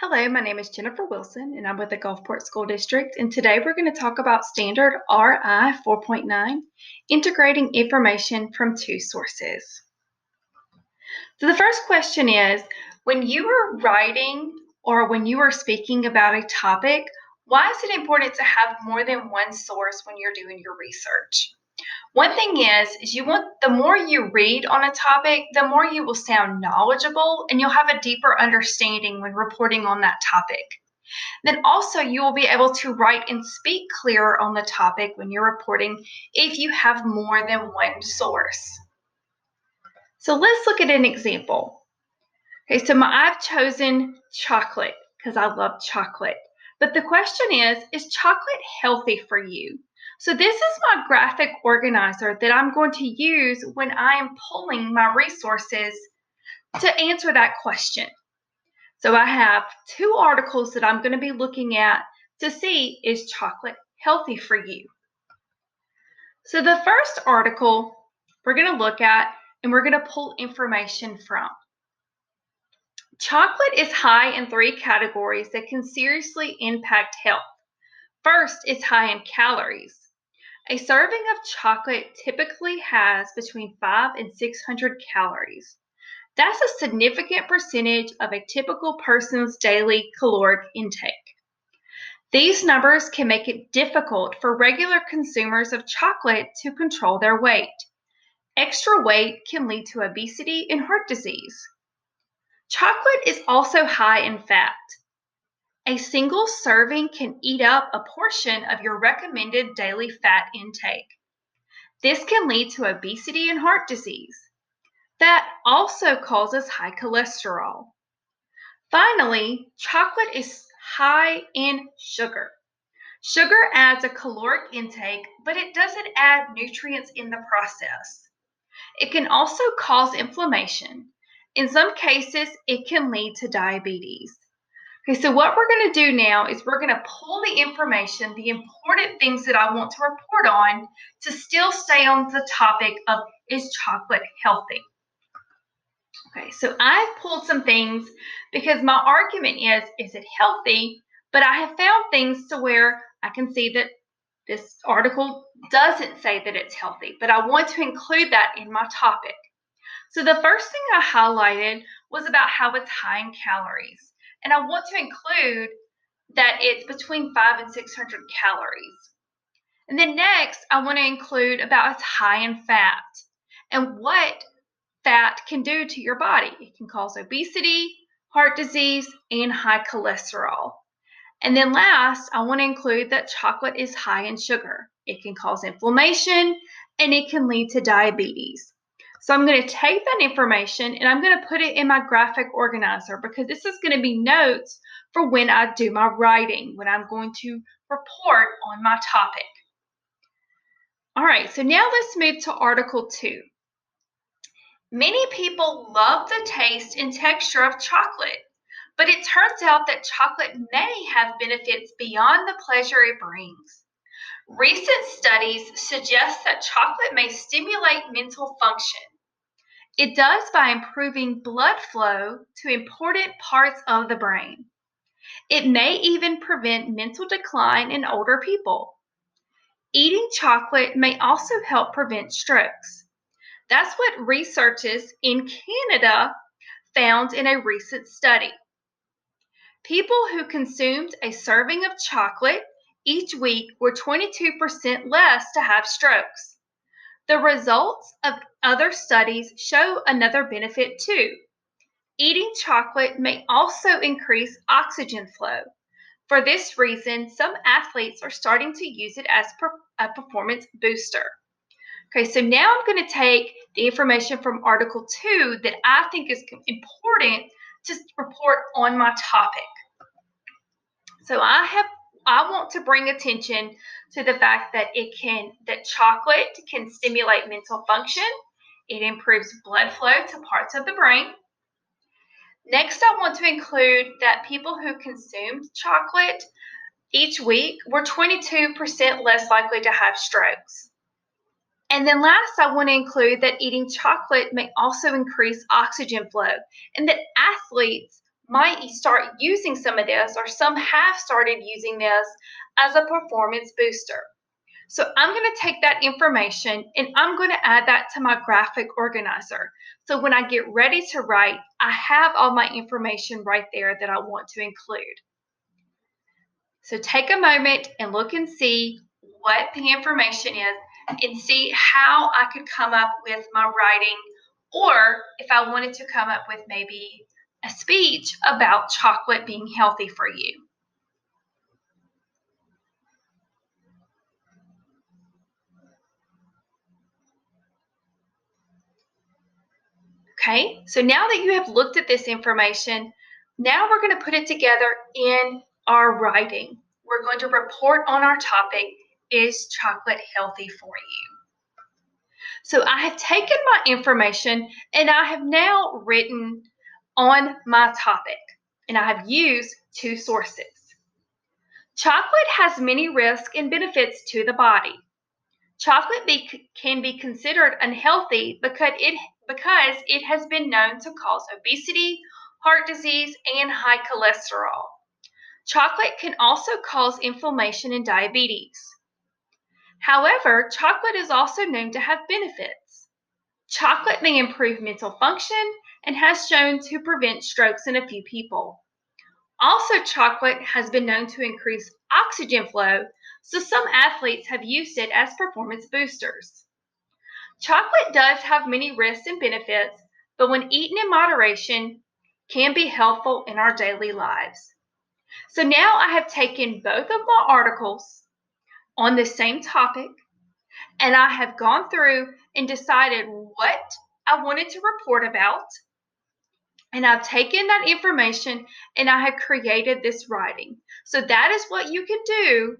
Hello, my name is Jennifer Wilson, and I'm with the Gulfport School District. And today we're going to talk about Standard RI.4.9, integrating information from two sources. So the first question is, when you are writing or when you are speaking about a topic, why is it important to have more than one source when you're doing your research? One thing is you want the more you read on a topic, the more you will sound knowledgeable and you'll have a deeper understanding when reporting on that topic. Then also you will be able to write and speak clearer on the topic when you're reporting if you have more than one source. So let's look at an example. Okay, so I've chosen chocolate because I love chocolate. But the question is chocolate healthy for you? So this is my graphic organizer that I'm going to use when I am pulling my resources to answer that question. So I have two articles that I'm going to be looking at to see, is chocolate healthy for you? So the first article we're going to look at and we're going to pull information from. Chocolate is high in three categories that can seriously impact health. First, it's high in calories. A serving of chocolate typically has between 500 and 600 calories. That's a significant percentage of a typical person's daily caloric intake. These numbers can make it difficult for regular consumers of chocolate to control their weight. Extra weight can lead to obesity and heart disease. Chocolate is also high in fat. A single serving can eat up a portion of your recommended daily fat intake. This can lead to obesity and heart disease. Fat also causes high cholesterol. Finally, chocolate is high in sugar. Sugar adds a caloric intake, but it doesn't add nutrients in the process. It can also cause inflammation. In some cases, it can lead to diabetes. Okay, so what we're going to do now is we're going to pull the information, the important things that I want to report on, to still stay on the topic of, is chocolate healthy? Okay, so I've pulled some things because my argument is it healthy? But I have found things to where I can see that this article doesn't say that it's healthy, but I want to include that in my topic. So the first thing I highlighted was about how it's high in calories. And I want to include that it's between 500 and 600 calories. And then next, I want to include about it's high in fat and what fat can do to your body. It can cause obesity, heart disease, and high cholesterol. And then last, I want to include that chocolate is high in sugar. It can cause inflammation and it can lead to diabetes. So I'm going to take that information and I'm going to put it in my graphic organizer because this is going to be notes for when I do my writing, when I'm going to report on my topic. All right, so now let's move to Article 2. Many people love the taste and texture of chocolate, but it turns out that chocolate may have benefits beyond the pleasure it brings. Recent studies suggest that chocolate may stimulate mental function. It does by improving blood flow to important parts of the brain. It may even prevent mental decline in older people. Eating chocolate may also help prevent strokes. That's what researchers in Canada found in a recent study. People who consumed a serving of chocolate each week were 22% less to have strokes. The results of other studies show another benefit too. Eating chocolate may also increase oxygen flow. For this reason, some athletes are starting to use it as a performance booster. Okay, so now I'm going to take the information from Article 2 that I think is important to report on my topic. So I want to bring attention to the fact that chocolate can stimulate mental function. It improves blood flow to parts of the brain. Next, I want to include that people who consumed chocolate each week were 22% less likely to have strokes. And then last, I want to include that eating chocolate may also increase oxygen flow and that athletes might start using some of this, or some have started using this as a performance booster. So I'm going to take that information and I'm going to add that to my graphic organizer. So when I get ready to write, I have all my information right there that I want to include. So take a moment and look and see what the information is and see how I could come up with my writing, or if I wanted to come up with maybe a speech about chocolate being healthy for you. Okay, so now that you have looked at this information, now we're going to put it together in our writing. We're going to report on our topic, is chocolate healthy for you? So I have taken my information and I have now written on my topic, and I have used two sources. Chocolate has many risks and benefits to the body. Chocolate can be considered unhealthy because it has been known to cause obesity, heart disease, and high cholesterol. Chocolate can also cause inflammation and diabetes. However, chocolate is also known to have benefits. Chocolate may improve mental function and has shown to prevent strokes in a few people. Also, chocolate has been known to increase oxygen flow, so some athletes have used it as performance boosters. Chocolate does have many risks and benefits, but when eaten in moderation, can be helpful in our daily lives. So now I have taken both of my articles on the same topic, and I have gone through and decided what I wanted to report about. And I've taken that information and I have created this writing. So that is what you can do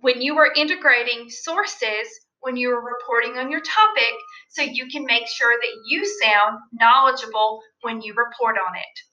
when you are integrating sources, when you are reporting on your topic, so you can make sure that you sound knowledgeable when you report on it.